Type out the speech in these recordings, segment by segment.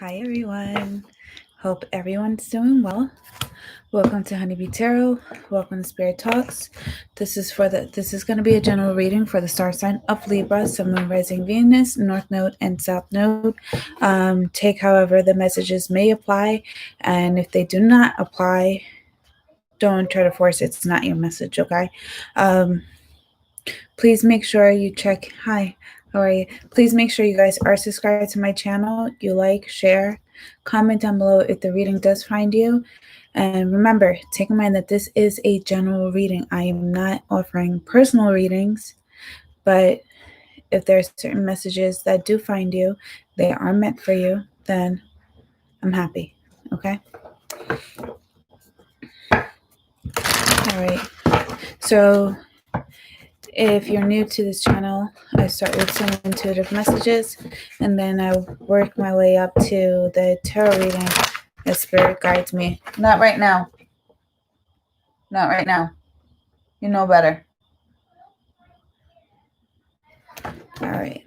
Hi everyone. Hope everyone's doing well. Welcome to Honeybee Tarot. Welcome to Spirit Talks. This is going to be a general reading for the star sign of Libra, Sun, Moon, Rising, Venus, North Node, and South Node. Take however the messages may apply, and if they do not apply, don't try to force it. It's not your message, okay? Please make sure you check. Hi, how are you? Please make sure you guys are subscribed to my channel. You like, share, comment down below if the reading does find you. And remember, take in mind that this is a general reading. I am not offering personal readings, but if there are certain messages that do find you, they are meant for you, then I'm happy. Okay? All right. So if you're new to this channel, I start with some intuitive messages, and then I work my way up to the tarot reading as Spirit guides me. Not right now. Not right now. You know better. All right.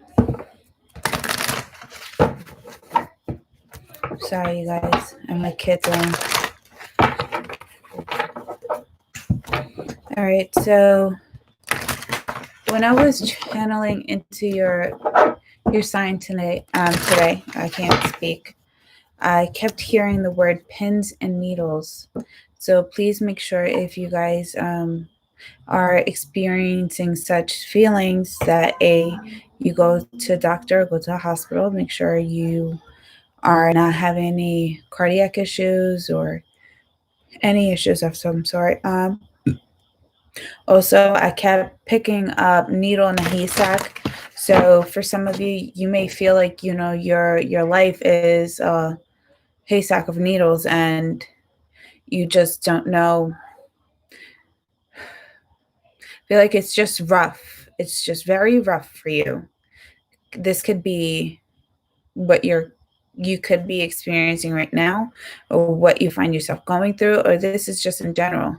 Sorry, you guys. And my kids are. All right. So when I was channeling into your sign today, I can't speak. I kept hearing the word pins and needles. So please make sure if you guys are experiencing such feelings that you go to a doctor, go to a hospital, make sure you are not having any cardiac issues or any issues of some sort. Also, I kept picking up needle in a haystack. So for some of you, you may feel like, your life is a haystack of needles and you just don't know. Feel like it's just rough. It's just very rough for you. This could be what you could be experiencing right now, or what you find yourself going through, or this is just in general.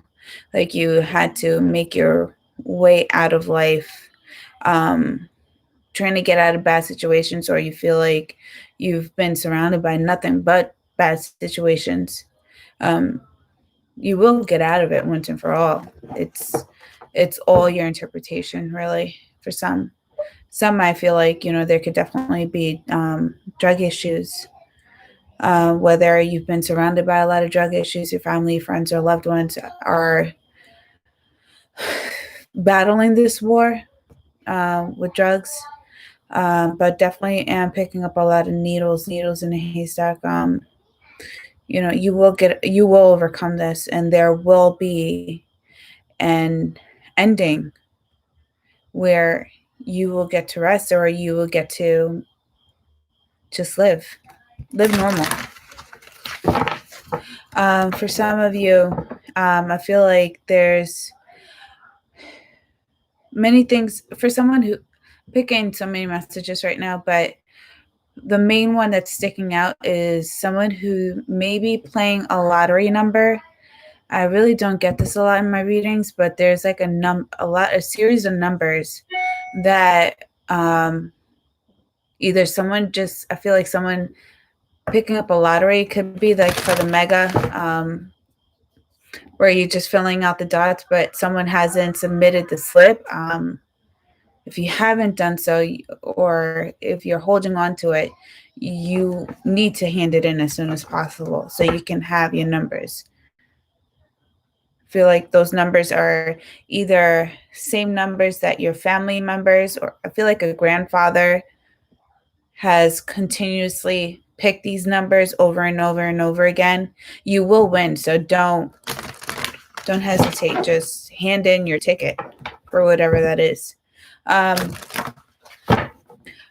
Like you had to make your way out of life, trying to get out of bad situations, or you feel like you've been surrounded by nothing but bad situations. You will get out of it once and for all. It's all your interpretation, really. For some I feel like, there could definitely be drug issues, whether you've been surrounded by a lot of drug issues, your family, friends, or loved ones are battling this war with drugs. But definitely am picking up a lot of needles in a haystack. You will overcome this, and there will be an ending where you will get to rest, or you will get to just live normal. For some of you, I feel like there's many things for someone who picking so many messages right now, but the main one that's sticking out is someone who may be playing a lottery number. I really don't get this a lot in my readings, but there's like a series of numbers that either I feel like someone picking up a lottery, could be like for the mega, where you're just filling out the dots, but someone hasn't submitted the slip. If you haven't done so, or if you're holding on to it, you need to hand it in as soon as possible so you can have your numbers. I feel like those numbers are either same numbers that your family members, or I feel like a grandfather has continuously picked these numbers over and over and over again. You will win, so don't hesitate. Just hand in your ticket for whatever that is.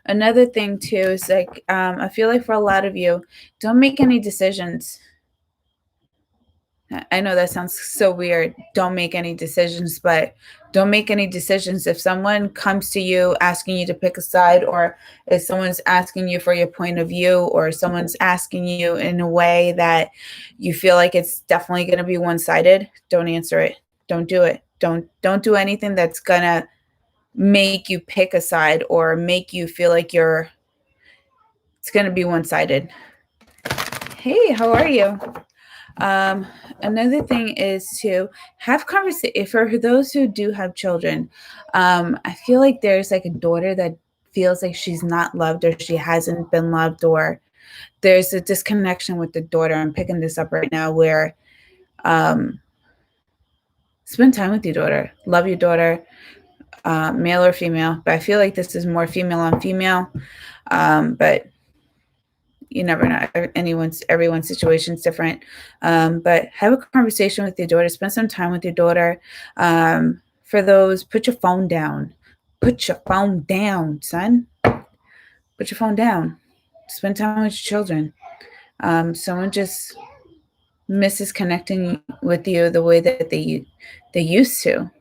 Another thing too is like, I feel like for a lot of you, don't make any decisions. I know that sounds so weird. Don't make any decisions, but don't make any decisions. If someone comes to you asking you to pick a side, or if someone's asking you for your point of view, or someone's asking you in a way that you feel like it's definitely going to be one-sided, don't answer it. Don't do it. Don't do anything that's going to make you pick a side or make you feel like it's going to be one-sided. Hey, how are you? Another thing is to have conversation for those who do have children. I feel like there's like a daughter that feels like she's not loved or she hasn't been loved, or there's a disconnection with the daughter. I'm picking this up right now where um, spend time with your daughter, love your daughter, male or female. But I feel like this is more female on female. But you never know. Everyone's situation is different. But have a conversation with your daughter. Spend some time with your daughter. For those, put your phone down. Put your phone down, son. Put your phone down. Spend time with your children. Someone just misses connecting with you the way that they used to,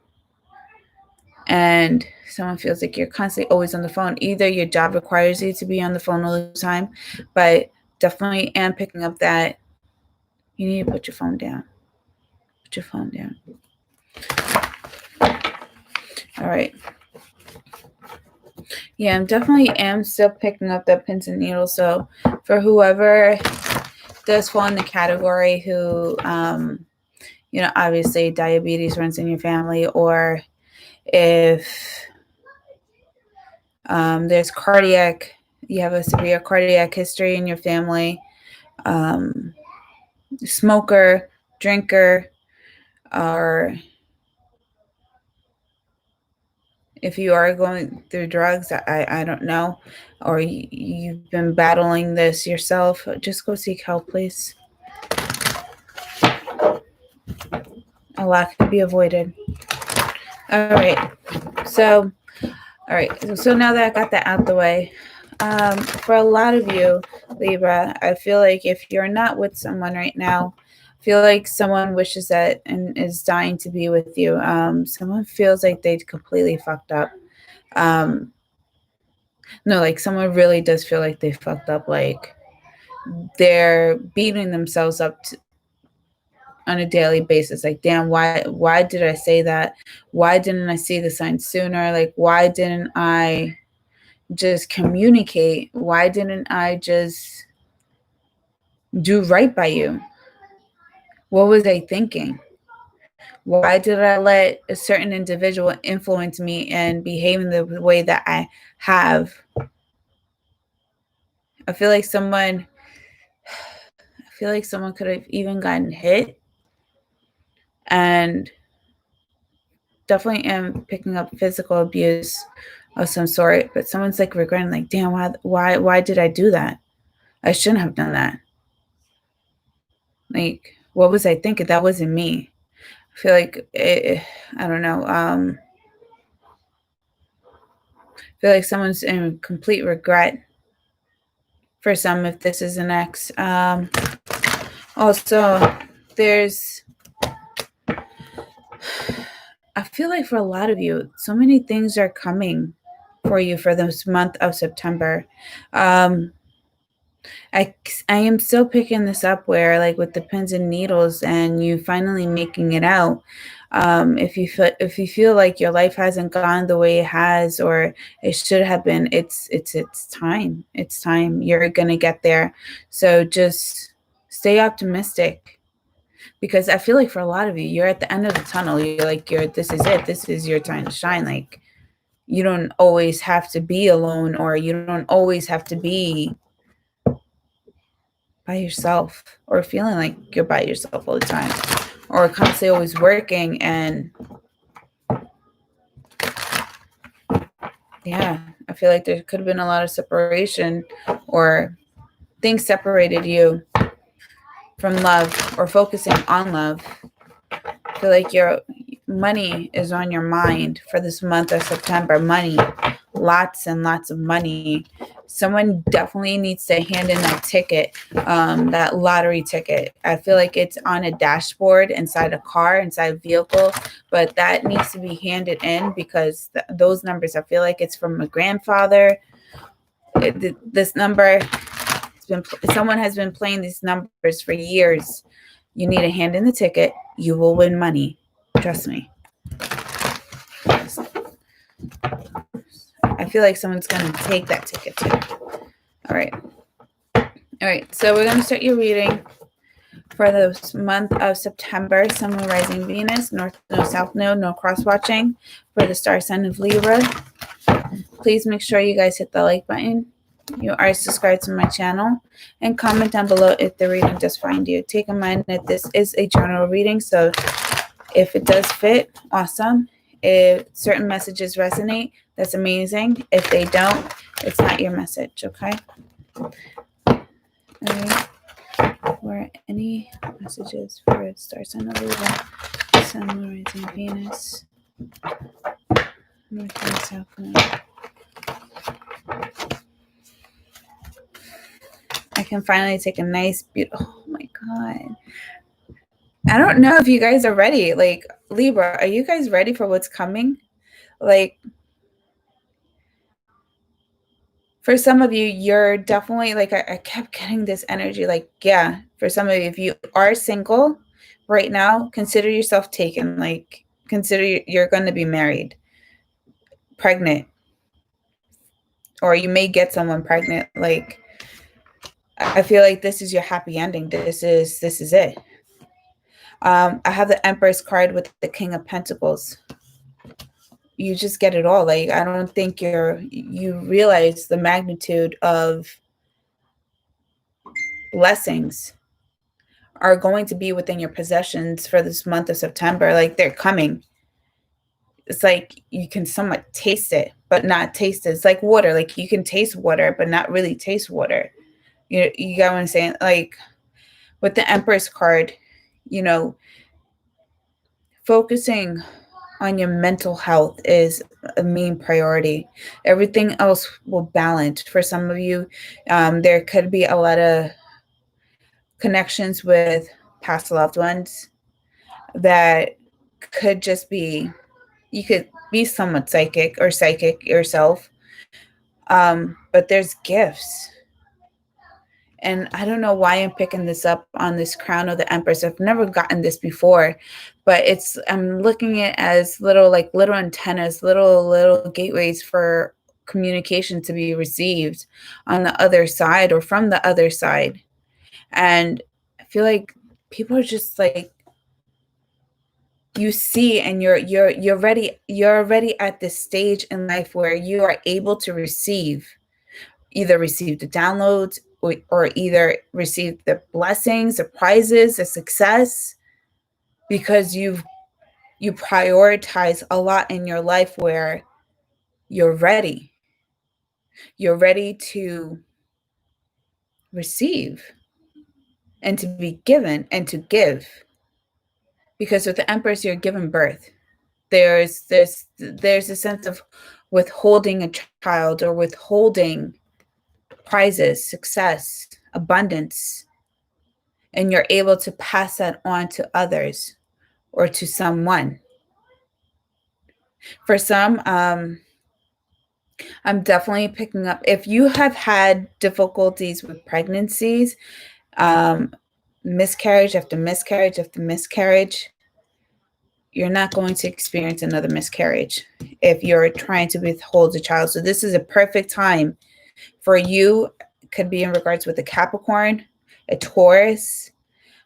and someone feels like you're constantly always on the phone. Either your job requires you to be on the phone all the time, but definitely am picking up that you need to put your phone down. Put your phone down. All right. Yeah, I'm definitely am still picking up that pins and needles. So for whoever does fall in the category who, obviously diabetes runs in your family, or if there's you have a severe cardiac history in your family, smoker, drinker, or if you are going through drugs, I don't know, or you've been battling this yourself, just go seek help, please. A lot can be avoided. All right. So now that I got that out the way, for a lot of you, Libra, I feel like if you're not with someone right now, I feel like someone wishes that and is dying to be with you. Someone feels like they completely fucked up. No, like someone really does feel like they fucked up. Like they're beating themselves up on a daily basis. Like, damn, why did I say that? Why didn't I see the signs sooner? Like, why didn't I just communicate? Why didn't I just do right by you? What was I thinking? Why did I let a certain individual influence me and behave in the way that I have? I feel like someone could have even gotten hit, and definitely am picking up physical abuse of some sort, but someone's like regretting, like, damn, why did I do that? I shouldn't have done that. Like, what was I thinking? That wasn't me. I feel like I don't know. I feel like someone's in complete regret for some if this is an ex. Also, I feel like for a lot of you, so many things are coming for you for this month of September. I am still picking this up where, like, with the pins and needles and you finally making it out. If you feel like your life hasn't gone the way it has or it should have been, it's time. It's time. You're gonna get there. So just stay optimistic, because I feel like for a lot of you, you're at the end of the tunnel. This is it. This is your time to shine. Like, you don't always have to be alone, or you don't always have to be by yourself, or feeling like you're by yourself all the time, or constantly always working. And yeah, I feel like there could have been a lot of separation, or things separated you from love or focusing on love. I feel like your money is on your mind for this month of September. Money, lots and lots of money. Someone definitely needs to hand in that ticket, that lottery ticket. I feel like it's on a dashboard inside a car, inside a vehicle, but that needs to be handed in, because those numbers, I feel like it's from a grandfather. This number, someone has been playing these numbers for years. You need to hand in the ticket. You will win money. Trust me. I feel like someone's going to take that ticket too. All All right, so we're going to start your reading for the month of September. Sun, Moon, Rising, Venus, North Node, South Node, no cross-watching for the star sign of Libra. Please make sure you guys hit the like button. You are subscribed to my channel, and comment down below if the reading does find you. Take in mind that this is a general reading, so if it does fit, awesome. If certain messages resonate, that's amazing. If they don't, it's not your message, okay? All right. For any messages for star sign of Libra, Sun, Moon, Rising, Venus, North and South Node. I can finally take a nice, beautiful, oh my God. I don't know if you guys are ready. Like, Libra, are you guys ready for what's coming? Like, for some of you, you're definitely, like, I kept getting this energy. Like, yeah, for some of you, if you are single right now, consider yourself taken. Like, consider you're going to be married, pregnant, or you may get someone pregnant. Like, I feel like this is your happy ending. This is it. I have the Empress card with the King of Pentacles. You just get it all. Like, I don't think you realize the magnitude of blessings are going to be within your possessions for this month of September. Like, they're coming. It's like you can somewhat taste it, but not taste it. It's like water. Like, you can taste water, but not really taste water. You got what I'm saying? Like, with the Empress card, you know, focusing on your mental health is a main priority. Everything else will balance. For some of you, there could be a lot of connections with past loved ones that could just be, you could be somewhat psychic or psychic yourself, but there's gifts. And I don't know why I'm picking this up on this crown of the Empress. I've never gotten this before, but I'm looking at it as little antennas, little gateways for communication to be received on the other side or from the other side. And I feel like people are just like, you see, and you're already at this stage in life where you are able to either receive the downloads or either receive the blessings, the prizes, the success, because you prioritize a lot in your life where you're ready to receive and to be given and to give. Because with the Empress, you're given birth. There's a sense of withholding a child or withholding prizes, success, abundance, and you're able to pass that on to others or to someone. For some, I'm definitely picking up, if you have had difficulties with pregnancies, miscarriage after miscarriage after miscarriage, you're not going to experience another miscarriage if you're trying to withhold a child. So this is a perfect time for you. It could be in regards with a Capricorn, a Taurus,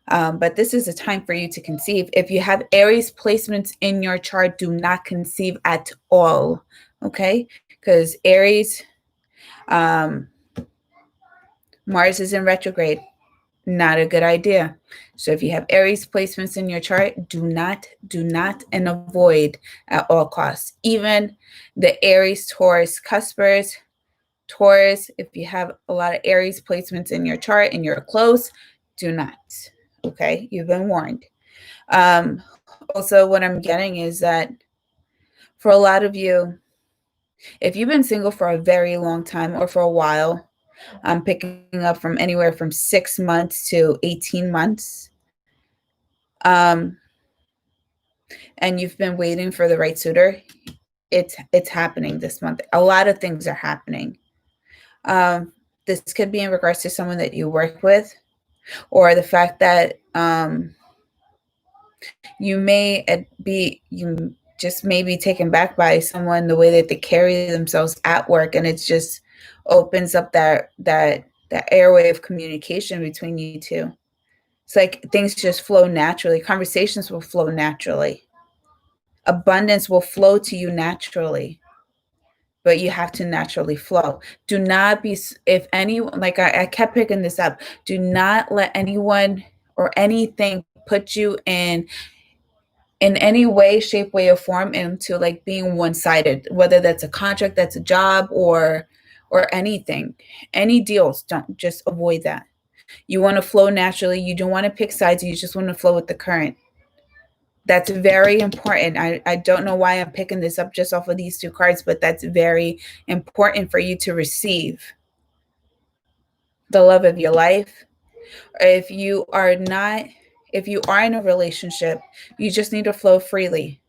but this is a time for you to conceive. If you have Aries placements in your chart, do not conceive at all, okay? Because Aries, Mars is in retrograde. Not a good idea. So if you have Aries placements in your chart, do not, and avoid at all costs. Even the Aries, Taurus, cuspers, Taurus, if you have a lot of Aries placements in your chart and you're close, do not. Okay, you've been warned. Also, what I'm getting is that for a lot of you, if you've been single for a very long time or for a while, I'm picking up from anywhere from 6 months to 18 months. And you've been waiting for the right suitor, it's happening this month. A lot of things are happening. This could be in regards to someone that you work with, or the fact that you just may be taken back by someone, the way that they carry themselves at work, and it just opens up that that airway of communication between you two. It's like things just flow naturally. Conversations will flow naturally. Abundance will flow to you naturally, but you have to naturally flow. Do not be, if anyone, like I kept picking this up, do not let anyone or anything put you in any way, shape, way, or form into like being one-sided, whether that's a contract, that's a job, or anything, any deals. Don't, just avoid that. You want to flow naturally. You don't want to pick sides. You just want to flow with the current. That's very important. I don't know why I'm picking this up just off of these two cards, but that's very important for you to receive the love of your life. If you are not, if you are in a relationship, you just need to flow freely.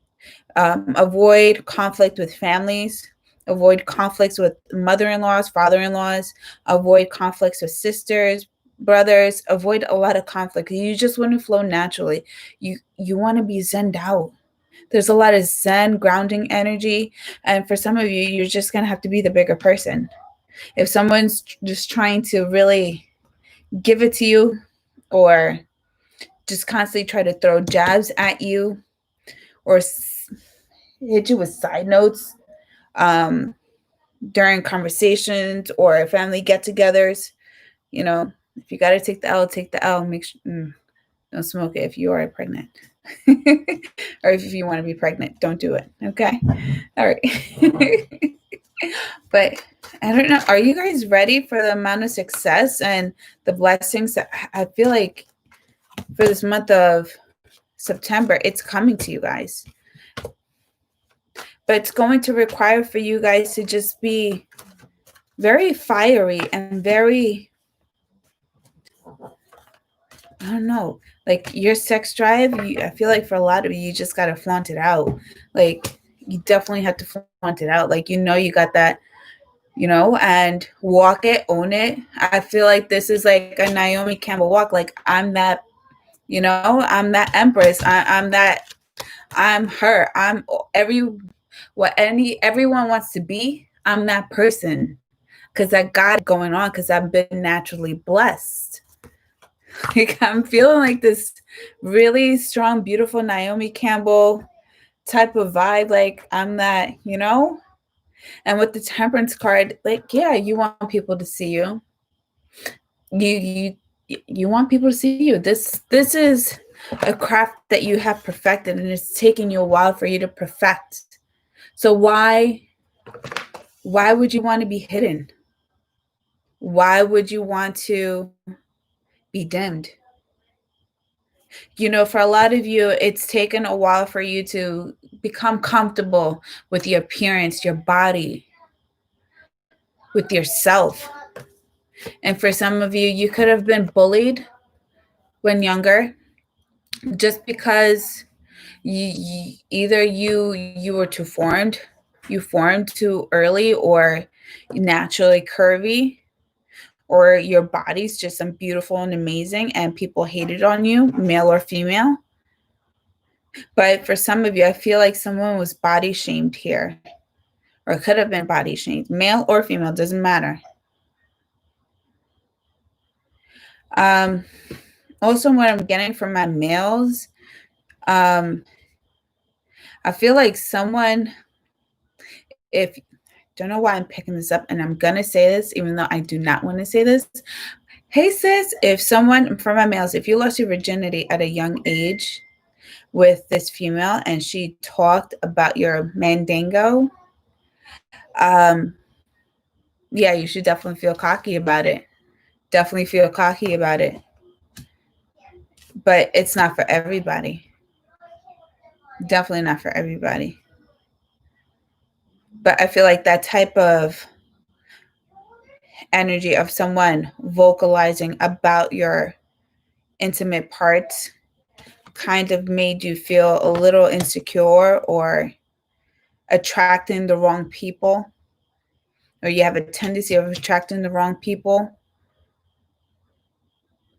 Avoid conflict with families. Avoid conflicts with mother-in-laws, father-in-laws. Avoid conflicts with sisters, brothers. Avoid a lot of conflict. You just want to flow naturally. You want to be zenned out. There's a lot of zen grounding energy, and for some of you, you're just going to have to be the bigger person. If someone's just trying to really give it to you, or just constantly try to throw jabs at you, or hit you with side notes during conversations or family get-togethers, you know, if you got to take the L, take the L. Make sure, don't smoke it if you are pregnant. Or if you want to be pregnant, don't do it. Okay. All right. But I don't know. Are you guys ready for the amount of success and the blessings that I feel like for this month of September, it's coming to you guys? But it's going to require for you guys to just be very fiery and very, I don't know, like your sex drive. I feel like for a lot of you, you just got to flaunt it out. Like you definitely have to flaunt it out. Like, you got that, and walk it, own it. I feel like this is like a Naomi Campbell walk. Like I'm that, I'm that empress. I'm her. I'm everyone wants to be. I'm that person. Because I got it going on, because I've been naturally blessed. Like I'm feeling like this really strong, beautiful Naomi Campbell type of vibe. Like I'm that, And with the Temperance card, like, yeah, you want people to see you. You want people to see you. This is a craft that you have perfected, and it's taking you a while for you to perfect. So why would you want to be hidden? Why would you want to be dimmed? For a lot of you, it's taken a while for you to become comfortable with your appearance, your body, with yourself. And for some of you, you could have been bullied when younger, just because either you were too formed, you formed too early, or naturally curvy, or your body's just beautiful and amazing and people hated on you, male or female. But for some of you, I feel like someone was body shamed here, or could have been body shamed, male or female, doesn't matter. Also, what I'm getting from my males, I feel like someone, don't know why I'm picking this up, and I'm gonna say this even though I do not want to say this. Hey sis, if someone, for my males, if you lost your virginity at a young age with this female and she talked about your mandango, yeah, you should definitely feel cocky about it. Definitely feel cocky about it. But it's not for everybody. Definitely not for everybody. But I feel like that type of energy of someone vocalizing about your intimate parts kind of made you feel a little insecure, or attracting the wrong people, or you have a tendency of attracting the wrong people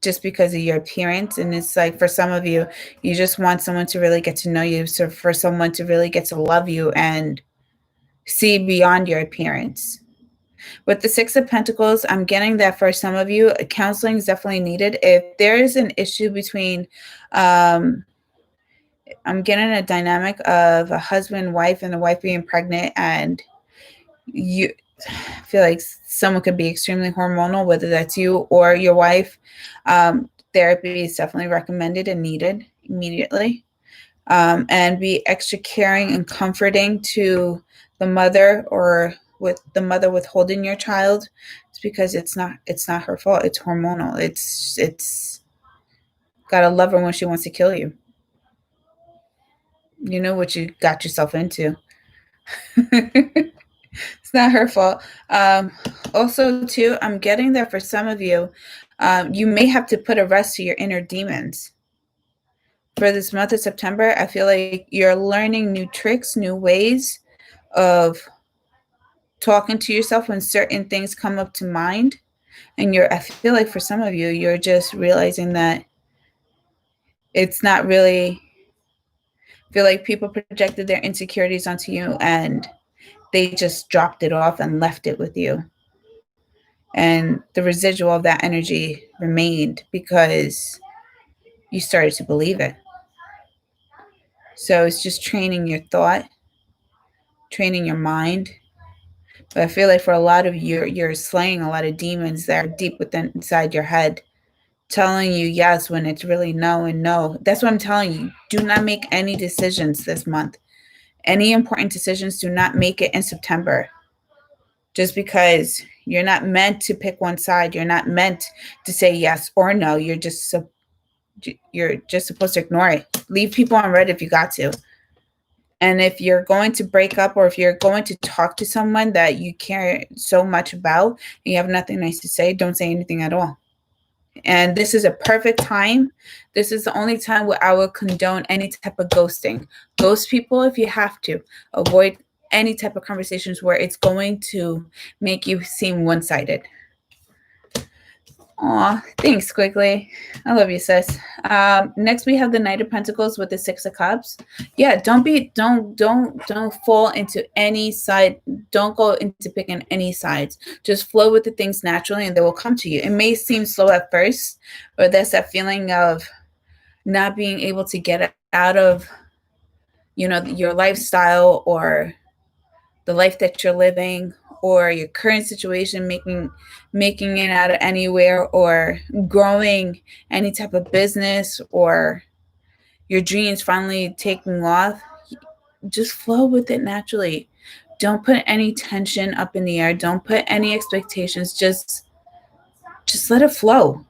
just because of your appearance. And it's like, for some of you, you just want someone to really get to know you, so for someone to really get to love you and see beyond your appearance. With the Six of Pentacles, I'm getting that for some of you, counseling is definitely needed. If there is an issue between, I'm getting a dynamic of a husband, wife, and the wife being pregnant, and you feel like someone could be extremely hormonal, whether that's you or your wife. Therapy is definitely recommended and needed immediately. And be extra caring and comforting to the mother, or with the mother withholding your child. It's because it's not her fault. It's hormonal. It's gotta love her when she wants to kill you. You know what you got yourself into. It's not her fault. Also, too, I'm getting that for some of you, you may have to put a rest to your inner demons. For this month of September, I feel like you're learning new tricks, new ways of talking to yourself when certain things come up to mind. And I feel like for some of you, you're just realizing that it's not really, I feel like people projected their insecurities onto you and they just dropped it off and left it with you. And the residual of that energy remained because you started to believe it. So it's just training your thought, training your mind. But I feel like for a lot of you, you're slaying a lot of demons that are deep within inside your head, telling you yes when it's really no and no. That's what I'm telling you. Do not make any decisions this month. Any important decisions, do not make it in September. Just because you're not meant to pick one side. You're not meant to say yes or no. You're just supposed to ignore it. Leave people on red if you got to. And if you're going to break up, or if you're going to talk to someone that you care so much about and you have nothing nice to say, don't say anything at all. And this is a perfect time. This is the only time where I will condone any type of ghosting. Ghost people if you have to. Avoid any type of conversations where it's going to make you seem one-sided. Aw, thanks, Quickly. I love you, sis. Next we have the Knight of Pentacles with the Six of Cups. Yeah, don't fall into any side. Don't go into picking any sides. Just flow with the things naturally and they will come to you. It may seem slow at first, but that's that feeling of not being able to get out of, your lifestyle or the life that you're living, or your current situation, making it out of anywhere, or growing any type of business, or your dreams finally taking off. Just flow with it naturally. Don't put any tension up in the air. Don't put any expectations. Just let it flow.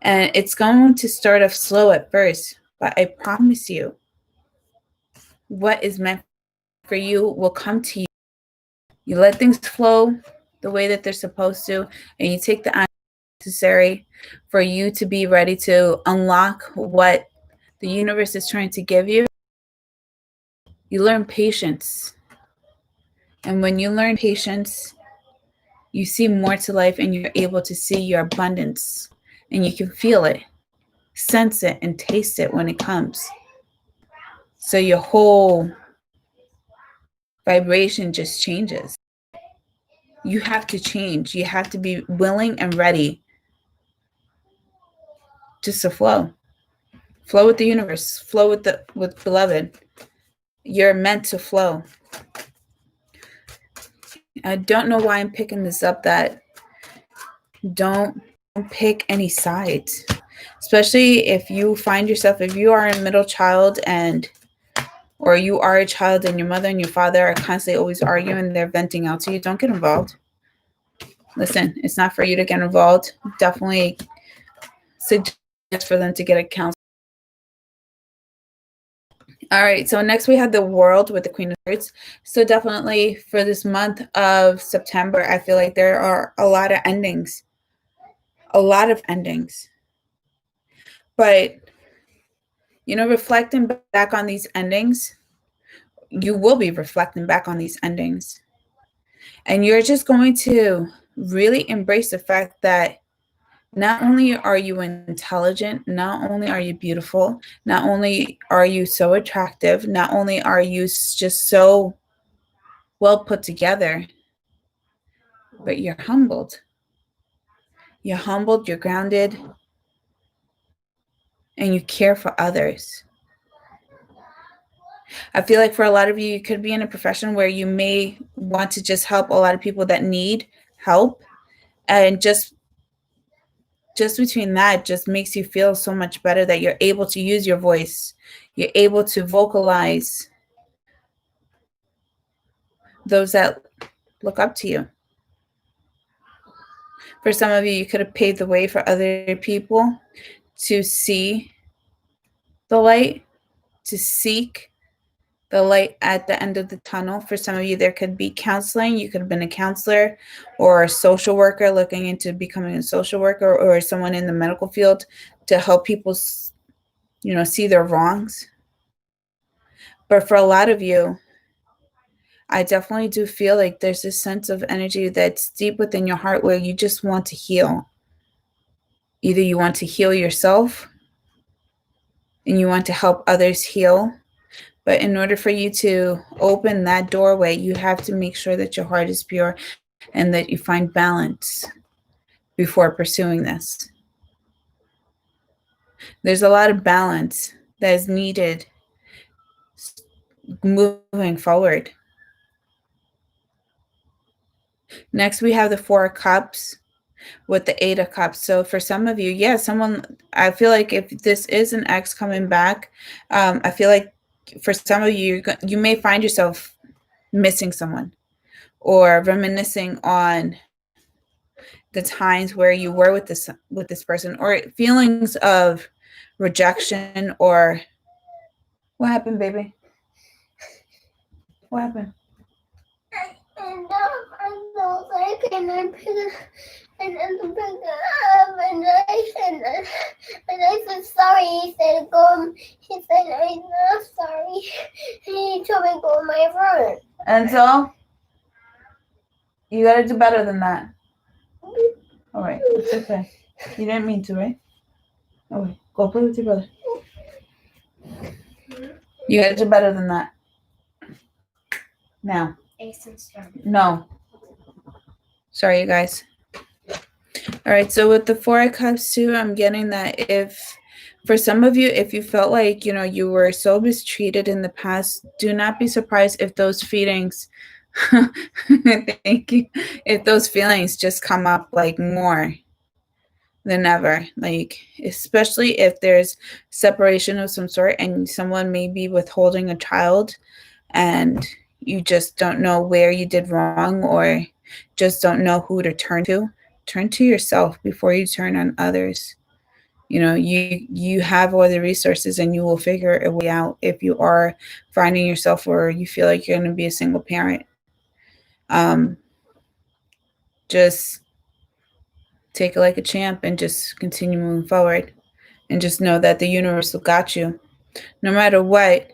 And it's going to start off slow at first, but I promise you, what is meant for you will come to you. You let things flow the way that they're supposed to, and you take the action necessary for you to be ready to unlock what the universe is trying to give you. You learn patience. And when you learn patience, you see more to life and you're able to see your abundance. And you can feel it, sense it, and taste it when it comes. So your whole vibration just changes. You have to change. You have to be willing and ready just to flow. Flow with the universe. Flow with beloved. You're meant to flow. I don't know why I'm picking this up, that don't pick any sides. Especially if you find yourself, if you are a middle child or you are a child and your mother and your father are constantly always arguing and they're venting out to you, don't get involved. Listen, it's not for you to get involved. Definitely suggest for them to get a counselor. All right, so next we have the World with the Queen of Swords. So definitely for this month of September, I feel like there are a lot of endings. A lot of endings. But, reflecting back on these endings, you will be reflecting back on these endings. And you're just going to really embrace the fact that not only are you intelligent, not only are you beautiful, not only are you so attractive, not only are you just so well put together, but you're humbled. You're humbled, you're grounded, and you care for others. I feel like for a lot of you, you could be in a profession where you may want to just help a lot of people that need help. And just between that just makes you feel so much better that you're able to use your voice. You're able to vocalize those that look up to you. For some of you, you could have paved the way for other people to see the light, to seek the light at the end of the tunnel. For some of you, there could be counseling. You could have been a counselor or a social worker looking into becoming a social worker, or someone in the medical field to help people, see their wrongs. But for a lot of you, I definitely do feel like there's this sense of energy that's deep within your heart where you just want to heal. Either you want to heal yourself and you want to help others heal. But in order for you to open that doorway, you have to make sure that your heart is pure and that you find balance before pursuing this. There's a lot of balance that is needed moving forward. Next, we have the Four of Cups with the Eight of Cups. So for some of you, I feel like if this is an ex coming back, I feel like for some of you, you may find yourself missing someone or reminiscing on the times where you were with this person, or feelings of rejection. Or what happened, baby? What happened? And I pick it up, and I said sorry. He said go. He said I'm not sorry. He told me go in my room. And so you gotta do better than that. All right, it's okay. You didn't mean to, right? Okay, go play with your brother. You gotta do better than that. Now. No. Sorry, you guys. All right, so with the Four of Cups too, I'm getting that if, for some of you, if you felt like, you were so mistreated in the past, do not be surprised if those feelings, thank you, if those feelings just come up like more than ever. Like, especially if there's separation of some sort and someone may be withholding a child and you just don't know where you did wrong or just don't know who to turn to. Turn to yourself before you turn on others. You have all the resources and you will figure a way out if you are finding yourself or you feel like you're going to be a single parent. Just take it like a champ and just continue moving forward and just know that the universe will got you. No matter what,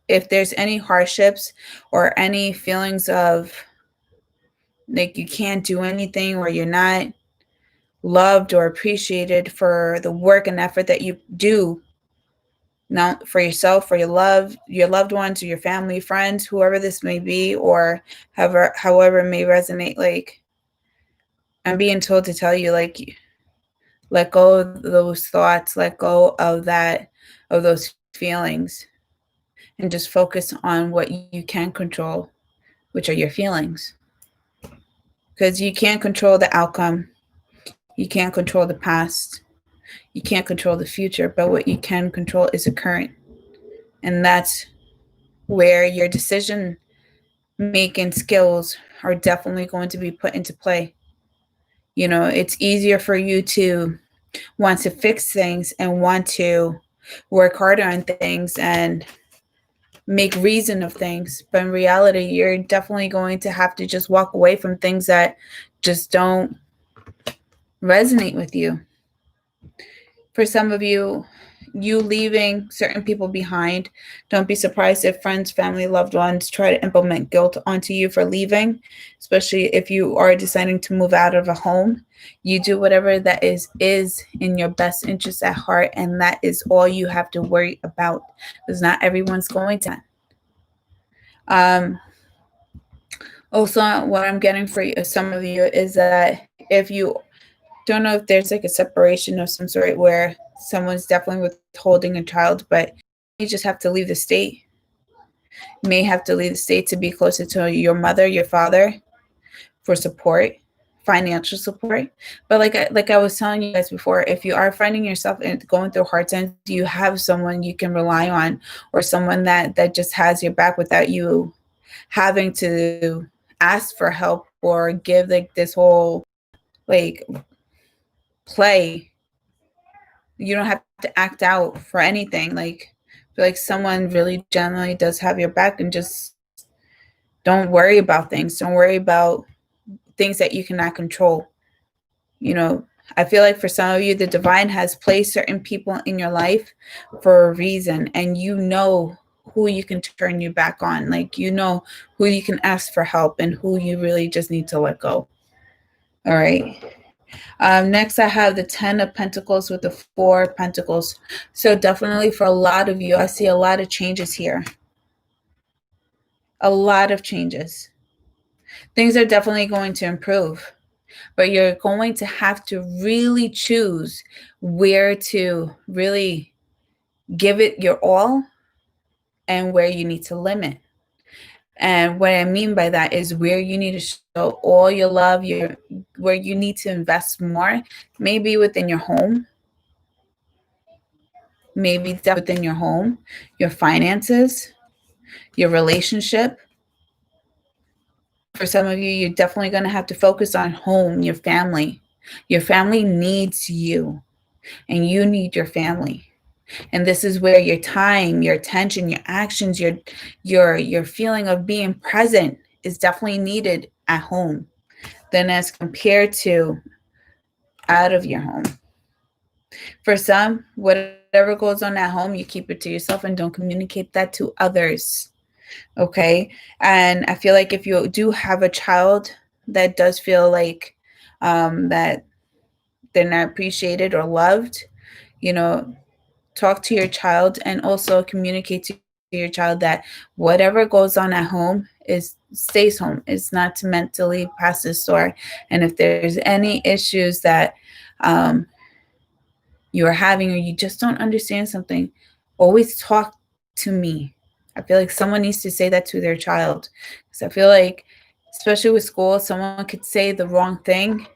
if there's any hardships or any feelings of like you can't do anything or you're not loved or appreciated for the work and effort that you do now for yourself, for your loved ones, or your family, friends, whoever this may be, or however it may resonate, like I'm being told to tell you, like, let go of those thoughts, let go of those feelings, and just focus on what you can control, which are your feelings. Because you can't control the outcome. You can't control the past. You can't control the future, but what you can control is the current. And that's where your decision making skills are definitely going to be put into play. It's easier for you to want to fix things and want to work harder on things and make reason of things. But in reality, you're definitely going to have to just walk away from things that just don't resonate with you. For some of you, you leaving certain people behind, don't be surprised if friends, family, loved ones try to implement guilt onto you for leaving, especially if you are deciding to move out of a home. You do whatever that is in your best interest at heart, and that is all you have to worry about, because not everyone's going to. Also, what I'm getting for you, some of you is that if you don't know if there's like a separation of some sort where someone's definitely withholding a child, but you just have to leave the state. You may have to leave the state to be closer to your mother, your father, for support, financial support. But like I was telling you guys before, if you are finding yourself going through hard times, you have someone you can rely on, or someone that just has your back without you having to ask for help or give like this whole like play. You don't have to act out for anything. Like someone really genuinely does have your back, and just don't worry about things. Don't worry about things that you cannot control. You know, I feel like for some of you, the divine has placed certain people in your life for a reason, and you know who you can turn you back on. Like, you know who you can ask for help and who you really just need to let go. All right. Next, I have the 10 of Pentacles with the 4 of Pentacles. So definitely for a lot of you, I see a lot of changes here. A lot of changes. Things are definitely going to improve, but you're going to have to really choose where to really give it your all and where you need to limit. And what I mean by that is where you need to show all your love, where you need to invest more, maybe within your home, maybe within your home, your finances, your relationship. For some of you, you're definitely going to have to focus on home, your family. Your family needs you, and you need your family. And this is where your time, your attention, your actions, your feeling of being present is definitely needed at home than as compared to out of your home. For some, whatever goes on at home, you keep it to yourself and don't communicate that to others. Okay. And I feel like if you do have a child that does feel like that they're not appreciated or loved, you know, talk to your child and also communicate to your child that whatever goes on at home stays home. It's not to mentally pass this door. And if there's any issues that um, you are having, or you just don't understand something, always talk to me. I feel like someone needs to say that to their child, because I feel like, especially with school, someone could say the wrong thing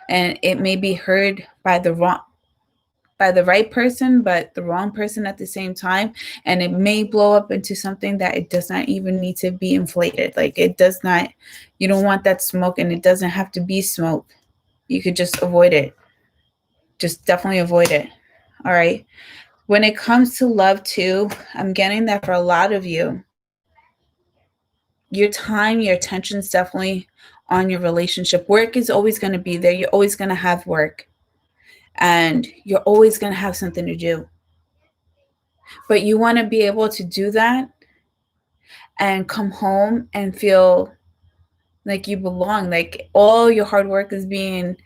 and it may be heard by the right person, but the wrong person at the same time. And it may blow up into something that it does not even need to be inflated. Like, it does not, you don't want that smoke, and it doesn't have to be smoke. You could just avoid it. Just definitely avoid it. All right. When it comes to love, too, I'm getting that for a lot of you, your time, your attention is definitely on your relationship. Work is always going to be there. You're always going to have work, and you're always going to have something to do. But you want to be able to do that and come home and feel like you belong, like all your hard work is being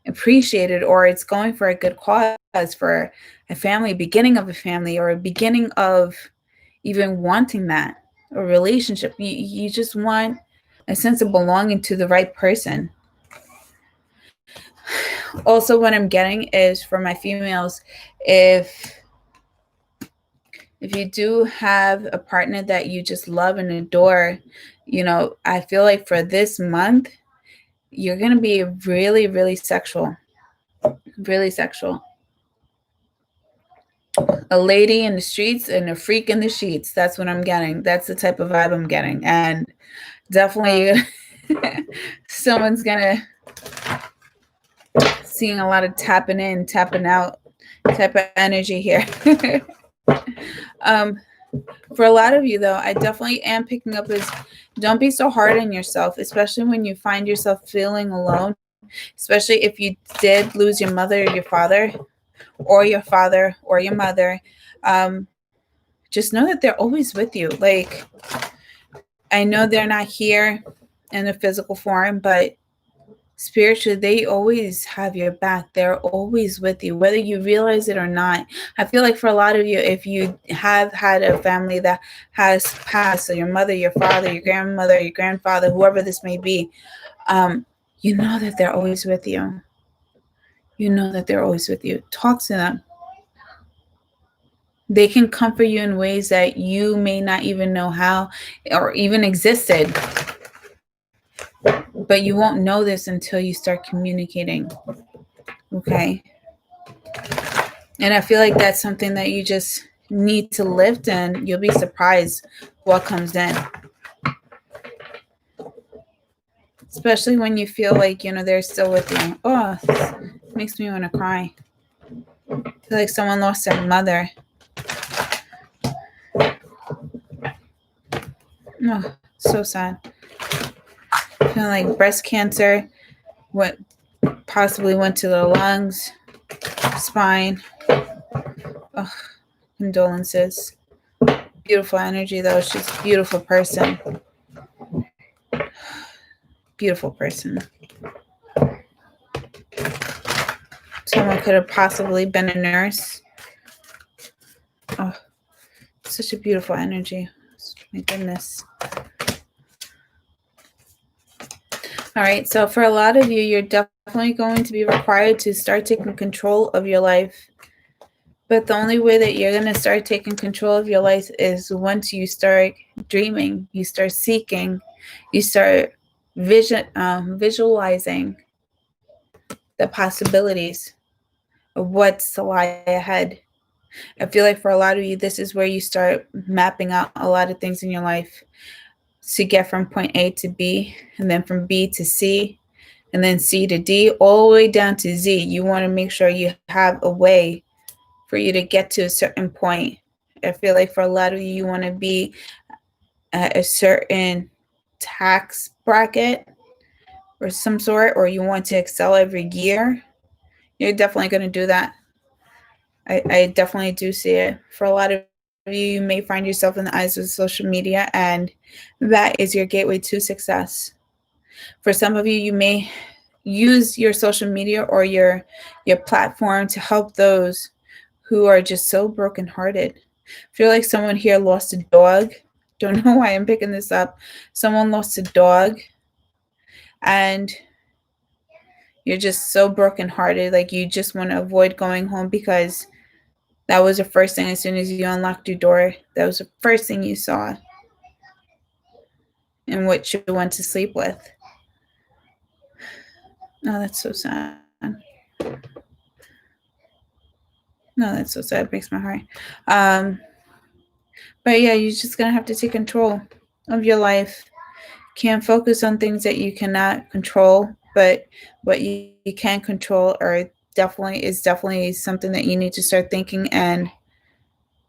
appreciated, or it's going for a good cause, for a family, beginning of a family, or a beginning of even wanting that, a relationship. You just want a sense of belonging to the right person. Also, what I'm getting is for my females, if you do have a partner that you just love and adore, you know, I feel like for this month, you're going to be really, really sexual. Really sexual. A lady in the streets and a freak in the sheets. That's what I'm getting. That's the type of vibe I'm getting. And definitely someone's going to seeing a lot of tapping in, tapping out type of energy here. um, for a lot of you, though, I definitely am picking up is don't be so hard on yourself, especially when you find yourself feeling alone, especially if you did lose your mother or your father, or your father or your mother. Just know that they're always with you. Like, I know they're not here in a physical form, but spiritually, they always have your back. They're always with you, whether you realize it or not. I feel like for a lot of you, if you have had a family that has passed, so your mother, your father, your grandmother, your grandfather, whoever this may be, you know that they're always with you. You know that they're always with you. Talk to them. They can comfort you in ways that you may not even know how or even existed. But you won't know this until you start communicating. Okay. And I feel like that's something that you just need to lift, and you'll be surprised what comes in. Especially when you feel like, they're still with you. Oh, it makes me want to cry. I feel like someone lost their mother. Oh, so sad. Feeling like breast cancer possibly went to the lungs, spine. Oh, condolences. Beautiful energy, though. She's a beautiful person. Beautiful person. Someone could have possibly been a nurse. Oh, such a beautiful energy. My goodness. All right, so for a lot of you, you're definitely going to be required to start taking control of your life. But the only way that you're going to start taking control of your life is once you start dreaming, you start seeking, you start visualizing the possibilities of what's to lie ahead. I feel like for a lot of you, this is where you start mapping out a lot of things in your life to get from point A to B, and then from B to C, and then C to D, all the way down to Z. You want to make sure you have a way for you to get to a certain point. I feel like for a lot of you, you want to be at a certain tax bracket or some sort, or you want to excel every year. You're definitely going to do that. I definitely do see it. For a lot of you, you may find yourself in the eyes of social media, and that is your gateway to success. For some of you, you may use your social media or your platform to help those who are just so brokenhearted. I feel like someone here lost a dog. Don't know why I'm picking this up. Someone lost a dog, and you're just so brokenhearted. Like you just want to avoid going home because that was the first thing. As soon as you unlocked your door, that was the first thing you saw and what you went to sleep with. Oh, that's so sad. No, that's so sad. It breaks my heart. But yeah, you're just gonna have to take control of your life. Can't focus on things that you cannot control, but what you can control is definitely something that you need to start thinking, and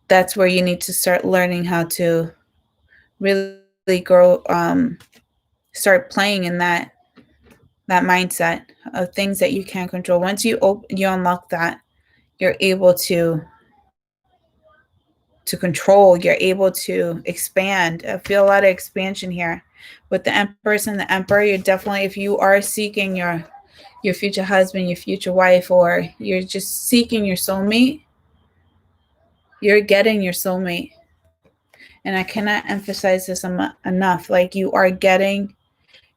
that's where you need to start learning how to really grow. Start playing in that mindset of things that you can control. Once you unlock that, you're able to control, you're able to expand. I feel a lot of expansion here with the Empress and the Emperor. You're definitely, if you are seeking your future husband, your future wife, or you're just seeking your soulmate, you're getting your soulmate. And I cannot emphasize this enough. Like, you are getting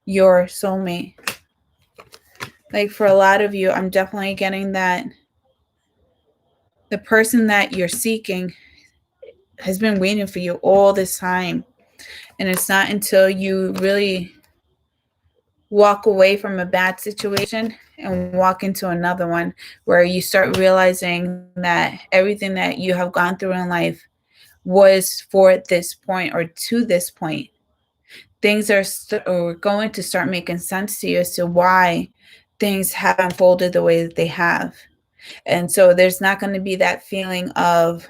your soulmate. Like, for a lot of you, I'm definitely getting that the person that you're seeking has been waiting for you all this time. And it's not until you really walk away from a bad situation and walk into another one where you start realizing that everything that you have gone through in life was for this point or to this point. Things are going to start making sense to you as to why things have unfolded the way that they have. And so there's not going to be that feeling of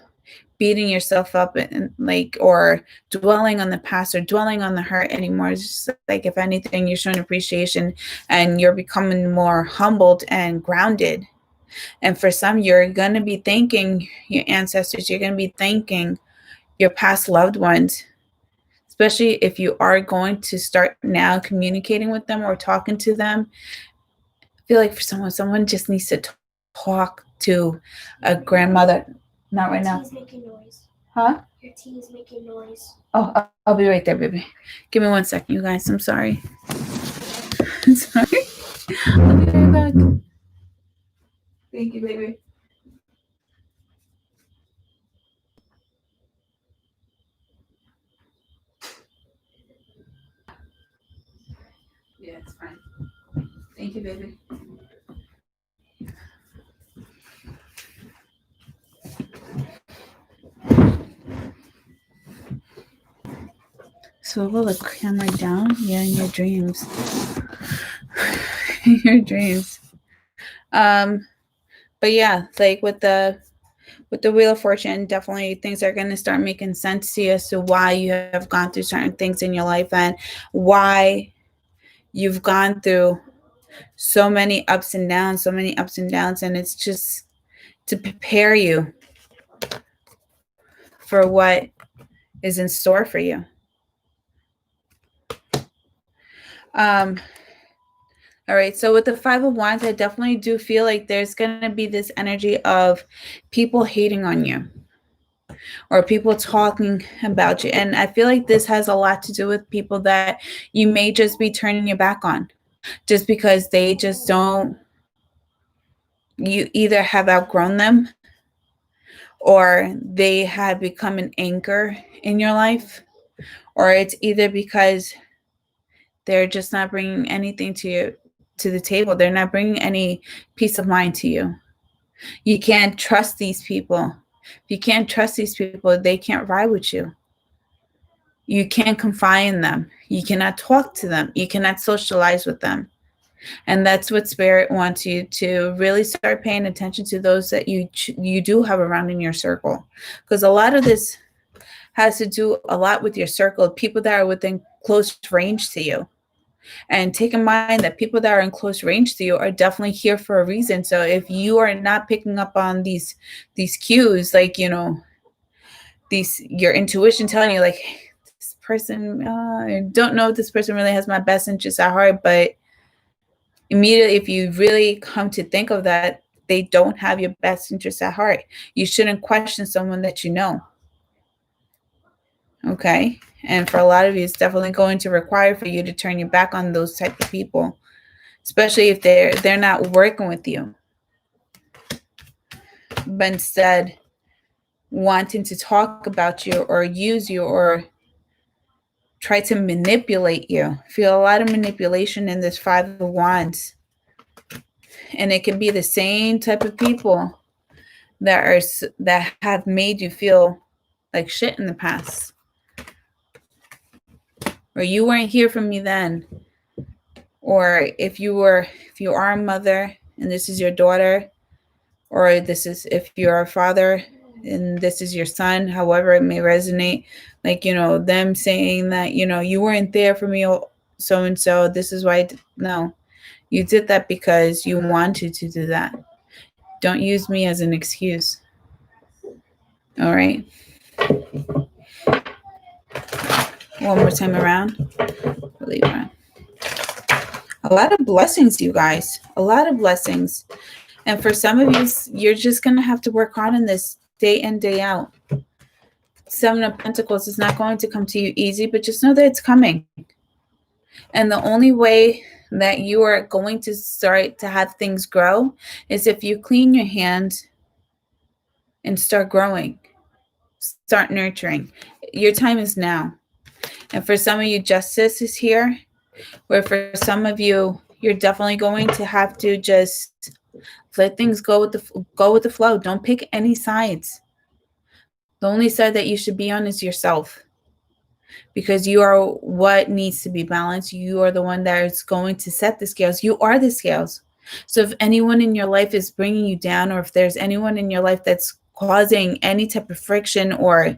beating yourself up and or dwelling on the past or dwelling on the hurt anymore. It's just like, if anything, you're showing appreciation and you're becoming more humbled and grounded. And for some, you're going to be thanking your ancestors. You're going to be thanking your past loved ones, especially if you are going to start now communicating with them or talking to them. feel like for someone just needs to talk to a grandmother. Not right now. Your tea is making noise. Huh? Your tea is making noise. Oh, I'll be right there, baby. Give me 1 second, you guys. I'm sorry. I'm sorry. I'll be right back. Thank you, baby. Yeah, it's fine. Thank you, baby. Swivel the camera down. Yeah, in your dreams. In your dreams. But yeah, like with the Wheel of Fortune, definitely things are going to start making sense to you as to why you have gone through certain things in your life and why you've gone through so many ups and downs, and it's just to prepare you for what is in store for you. All right, so with the Five of Wands, I definitely do feel like there's going to be this energy of people hating on you or people talking about you. And I feel like this has a lot to do with people that you may just be turning your back on just because they just don't, you either have outgrown them or they have become an anchor in your life, or it's either because they're just not bringing anything to you to the table. They're not bringing any peace of mind to you. You can't trust these people. If you can't trust these people, they can't ride with you. You can't confide in them. You cannot talk to them. You cannot socialize with them. And that's what Spirit wants you to really start paying attention to, those that you do have around in your circle. Because a lot of this has to do a lot with your circle, people that are within close range to you. And take in mind that people that are in close range to you are definitely here for a reason. So if you are not picking up on these cues, like, you know, these, your intuition telling you like, this person, I don't know if this person really has my best interest at heart, but immediately, if you really come to think of that, they don't have your best interest at heart. You shouldn't question someone that you know. Okay? And for a lot of you, it's definitely going to require for you to turn your back on those type of people, especially if they're not working with you, but instead wanting to talk about you or use you or try to manipulate you. Feel a lot of manipulation in this Five of Wands. And it can be the same type of people that have made you feel like shit in the past. Or you weren't here for me then. Or if you are a mother and this is your daughter, or this is if you're a father and this is your son, however it may resonate, like, you know, them saying that, you know, you weren't there for me, so and so, this is why. No, you did that because you wanted to do that. Don't use me as an excuse. All right. One more time around. Libra. A lot of blessings, you guys. A lot of blessings. And for some of you, you're just going to have to work hard on this day in, day out. Seven of Pentacles is not going to come to you easy, but just know that it's coming. And the only way that you are going to start to have things grow is if you clean your hands and start growing, start nurturing. Your time is now. And for some of you, justice is here. Where for some of you, you're definitely going to have to just let things go with the flow. Don't pick any sides. The only side that you should be on is yourself, because you are what needs to be balanced. You are the one that is going to set the scales. You are the scales. So if anyone in your life is bringing you down, or if there's anyone in your life that's causing any type of friction, or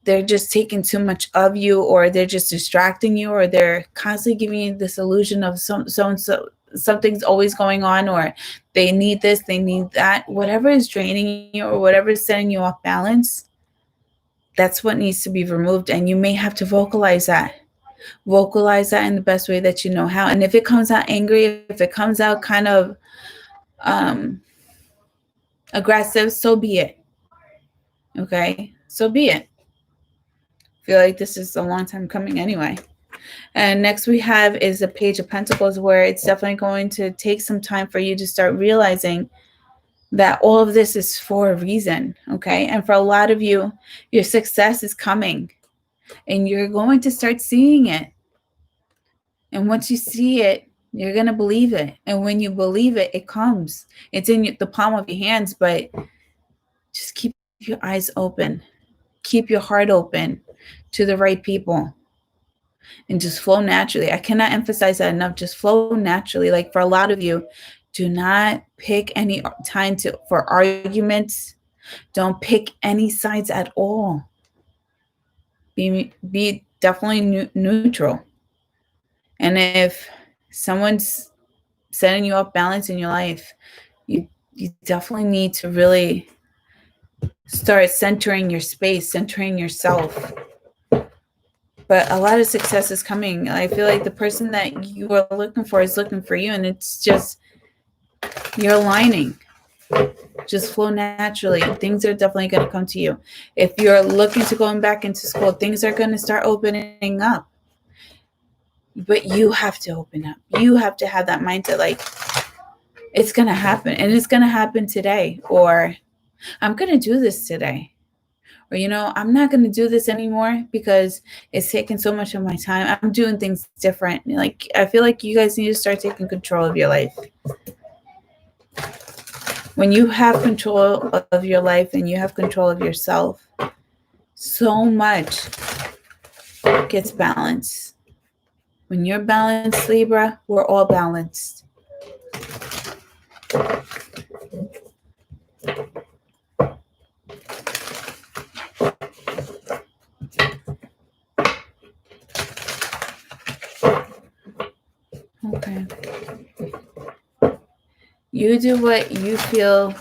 they're just taking too much of you, or they're just distracting you, or they're constantly giving you this illusion of so and so something's always going on, or they need this, they need that, whatever is draining you or whatever is setting you off balance, that's what needs to be removed. And you may have to vocalize that. vocalize that in the best way that you know how. And if it comes out angry, if it comes out kind of aggressive, so be it. Okay? So be it. I feel like this is a long time coming anyway. And next we have is the Page of Pentacles, where it's definitely going to take some time for you to start realizing that all of this is for a reason, okay? And for a lot of you, your success is coming and you're going to start seeing it. And once you see it, you're going to believe it. And when you believe it, it comes. It's in the palm of your hands, but just keep your eyes open. Keep your heart open to the right people. And just flow naturally. I cannot emphasize that enough. Just flow naturally. Like for a lot of you, do not pick any time for arguments. Don't pick any sides at all. Be definitely neutral. And if someone's setting you up balance in your life, you definitely need to really start centering your space, centering yourself. But a lot of success is coming. I feel like the person that you are looking for is looking for you, and it's just you're aligning. Just flow naturally. Things are definitely going to come to you. If you're looking to going back into school, things are going to start opening up. But you have to open up. You have to have that mindset like it's going to happen, and it's going to happen today, or I'm going to do this today. Or, I'm not going to do this anymore because it's taking so much of my time. I'm doing things different. Like, I feel like you guys need to start taking control of your life. When you have control of your life and you have control of yourself, so much gets balanced. When you're balanced, Libra, we're all balanced. Okay. You do what you feel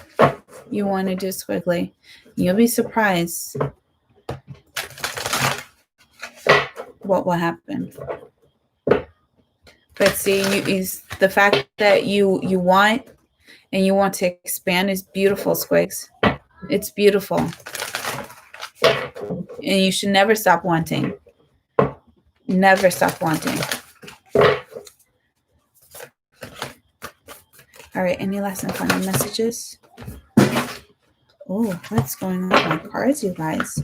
you want to do quickly. You'll be surprised what will happen. But see, is the fact that you want and you want to expand is beautiful, Squigs. It's beautiful. And you should never stop wanting. Never stop wanting. All right, any last and final messages? Oh, what's going on with my cards, you guys?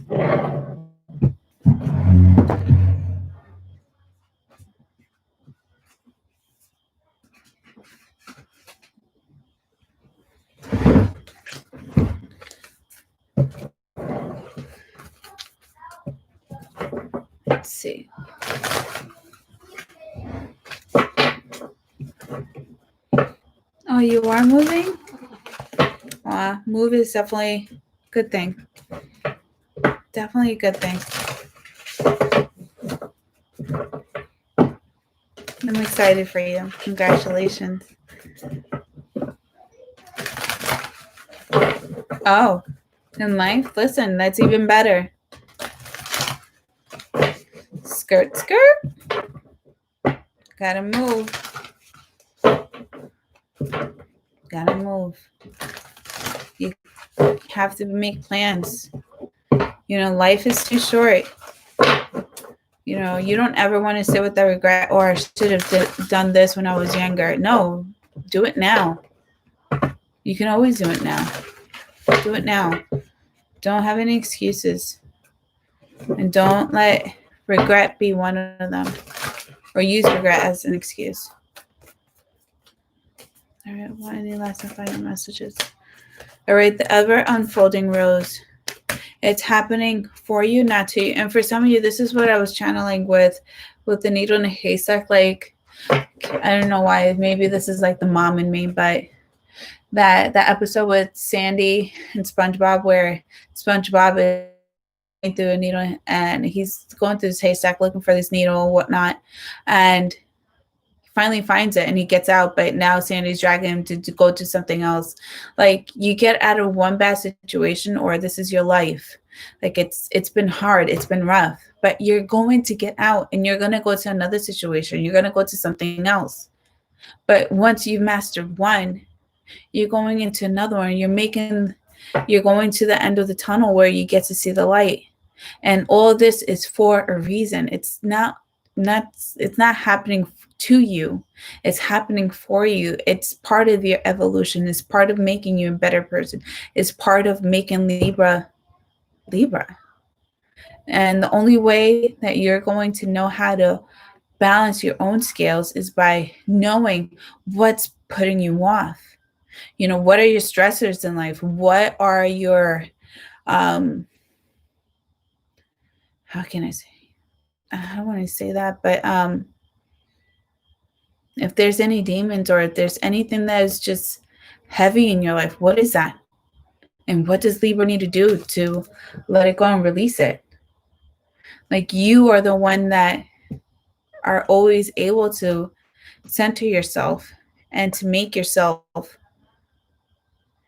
Let's see. Oh, you are moving? Move is definitely a good thing. Definitely a good thing. I'm excited for you. Congratulations. Oh, in life? Listen, that's even better. Skirt, skirt. Gotta move. Gotta move. You have to make plans. Life is too short. You don't ever want to sit with that regret, or I should have done this when I was younger. No, do it now. You can always do it now. Do it now. Don't have any excuses. And don't let regret be one of them, or use regret as an excuse. All right, any last and final messages? All right, the ever unfolding rose. It's happening for you, not to you. And for some of you, this is what I was channeling with the needle in a haystack. Like, I don't know why. Maybe this is like the mom in me, but that episode with Sandy and SpongeBob, where SpongeBob is going through a needle and he's going through this haystack looking for this needle and whatnot, and finally finds it and he gets out, but now Sandy's dragging him to go to something else. Like, you get out of one bad situation, or this is your life. Like it's been hard, it's been rough, but you're going to get out and you're going to go to another situation. You're going to go to something else. But once you've mastered one, you're going into another one. You're going to the end of the tunnel where you get to see the light. And all this is for a reason. It's not happening to you. It's happening for you. It's part of your evolution. It's part of making you a better person. It's part of making Libra. And the only way that you're going to know how to balance your own scales is by knowing what's putting you off. What are your stressors in life? What are your how can I say? I don't want to say that, but if there's any demons or if there's anything that is just heavy in your life, what is that? And what does Libra need to do to let it go and release it? Like, you are the one that are always able to center yourself and to make yourself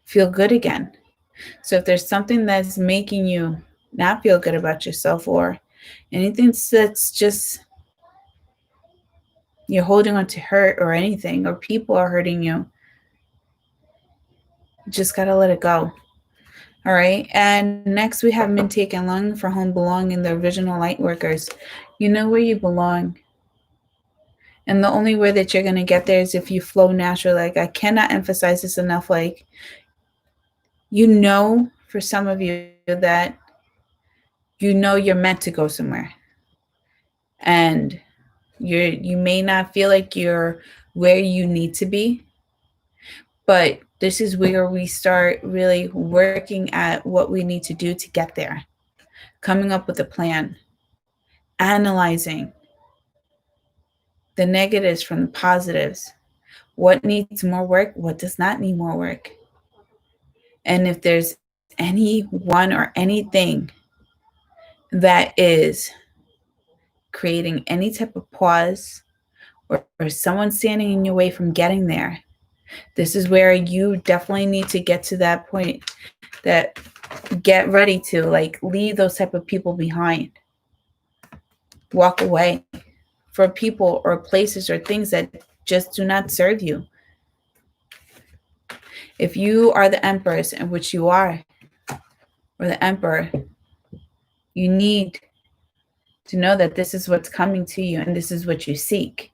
feel good again. So if there's something that's making you not feel good about yourself, or anything that's just you're holding on to hurt or anything, or people are hurting you, you just got to let it go. All right. And next we have Mintake and Lung for Home Belong in the original light workers. You know where you belong. And the only way that you're going to get there is if you flow naturally. Like, I cannot emphasize this enough. Like, for some of you that you're meant to go somewhere. And you may not feel like you're where you need to be, but this is where we start really working at what we need to do to get there, coming up with a plan, analyzing the negatives from the positives, what needs more work, what does not need more work. And if there's anyone or anything that is creating any type of pause, or someone standing in your way from getting there, this is where you definitely need to get to that point, that get ready to leave those type of people behind. Walk away for people or places or things that just do not serve you. If you are the Empress, in which you are, or the Emperor, you need to know that this is what's coming to you and this is what you seek.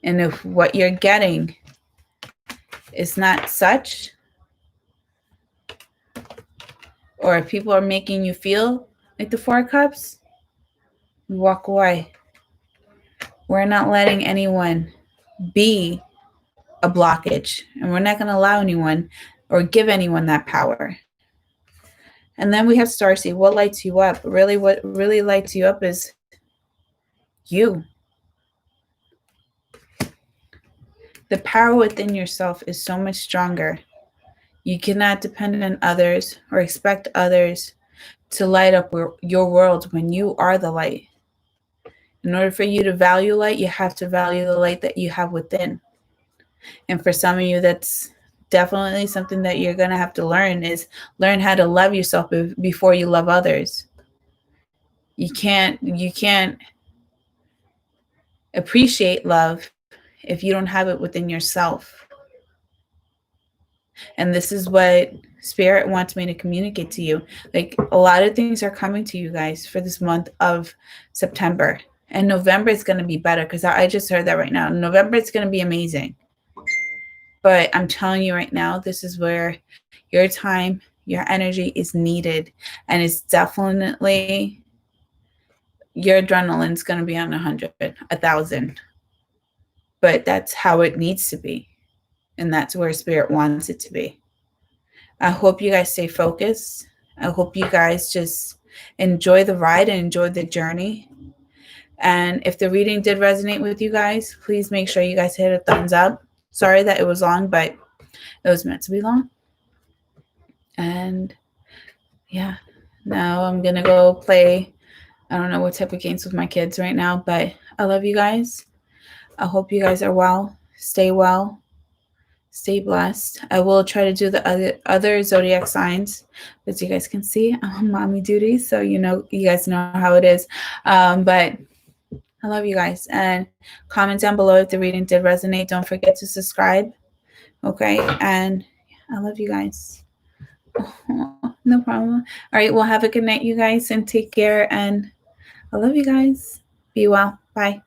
And if what you're getting is not such, or if people are making you feel like the Four of Cups, you walk away. We're not letting anyone be a blockage, and we're not going to allow anyone or give anyone that power. And then we have Starseed. What lights you up? Really, what really lights you up is you. The power within yourself is so much stronger. You cannot depend on others or expect others to light up your world when you are the light. In order for you to value light, you have to value the light that you have within. And for some of you, that's definitely something that you're going to have to learn how to love yourself before you love others. You can't appreciate love if you don't have it within yourself. And this is what Spirit wants me to communicate to you. Like, a lot of things are coming to you guys for this month of September. And November is going to be better, because I just heard that right now. November is going to be amazing. But I'm telling you right now, this is where your time, your energy is needed. And it's definitely, your adrenaline's going to be on 100, 1,000. But that's how it needs to be. And that's where Spirit wants it to be. I hope you guys stay focused. I hope you guys just enjoy the ride and enjoy the journey. And if the reading did resonate with you guys, please make sure you guys hit a thumbs up. Sorry that it was long, but it was meant to be long. And yeah, now I'm going to go play, I don't know what type of games with my kids right now, but I love you guys. I hope you guys are well. Stay well. Stay blessed. I will try to do the other zodiac signs, as you guys can see. I'm on mommy duty, so you guys know how it is. But I love you guys, and comment down below if the reading did resonate. Don't forget to subscribe. Okay, and I love you guys. No problem. All right, well, have a good night, you guys, and take care. And I love you guys. Be well. Bye.